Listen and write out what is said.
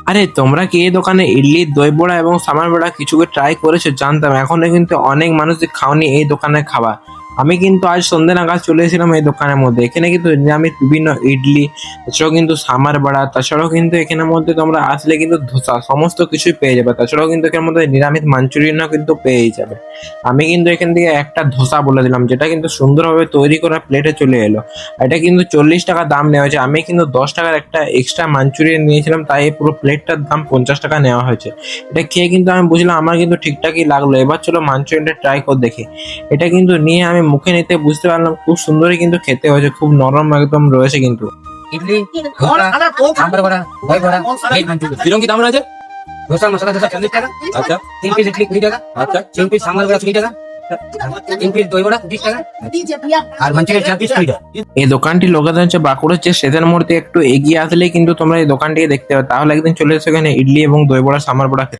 আরে তোমরা কি এই দোকানে ইডলি, দই বড়া এবং সামার বড়া কিছু ট্রাই করেছো? জানতাম এখনো কিন্তু অনেক মানুষ যে খাওনি এই দোকানে খাবার। আমি কিন্তু আজ সন্ধ্যে নাগাদ চলে এসেছিলাম এই দোকানের মধ্যে। এখানে কিন্তু নিরামিষ বিভিন্ন ইডলি, তাছাড়াও কিন্তু সামার বড়া, তাছাড়াও কিন্তু এখানের মধ্যে তোমরা আসলে কিন্তু ধোসা সমস্ত কিছুই পেয়ে যাবে। তাছাড়াও কিন্তু এখানের মধ্যে নিরামিষ মাঞ্চুরিয়ানও কিন্তু পেয়েই যাবে। আমি কিন্তু এখান থেকে একটা ধোসা বলে দিলাম, যেটা কিন্তু সুন্দরভাবে তৈরি করা প্লেটে চলে এলো। এটা কিন্তু 40 টাকা দাম নেওয়া হয়েছে। আমি কিন্তু 10 টাকার একটা এক্সট্রা মাঞ্চুরিয়ান নিয়েছিলাম, তাই এই পুরো প্লেটটার দাম 50 টাকা নেওয়া হয়েছে। এটা খেয়ে কিন্তু আমি বুঝলাম আমার কিন্তু ঠিকঠাকই লাগলো। এবার চলো মাঞ্চুরিয়ানটা ট্রাই করে দেখি। এটা কিন্তু নিয়ে আমি মুখে নিতে বুঝতে পারলাম খুব সুন্দরই কিন্তু খেতে হয়েছে, খুব নরম একদম রয়েছে কিন্তু। ইডলি, ধোসা, সাম্বার বড়া, দই বড়া, ভেজ মাঞ্চুরিয়ান। কিরকম কি দাম রয়েছে? ধোসা মশলা ধোসা 40 টাকা, আচ্ছা 3 পিস ইডলি 20 টাকা, আচ্ছা 3 পিস সাম্বার বড়া 20 টাকা, 3 পিস দই বড়া 20 টাকা, আর মাঞ্চুরিয়ান 4 পিস 20 টাকা। এই দোকানটি লোকেশন হচ্ছে বাঁকুড়ার যে স্টেশন মোড় থেকে একটু এগিয়ে আসলেই কিন্তু তোমরা এই দোকানটিকে দেখতে পাবে। তাহলে একদিন চলে এসো এখানে ইডলি এবং দই বড়া, সামার বড়া খেতে।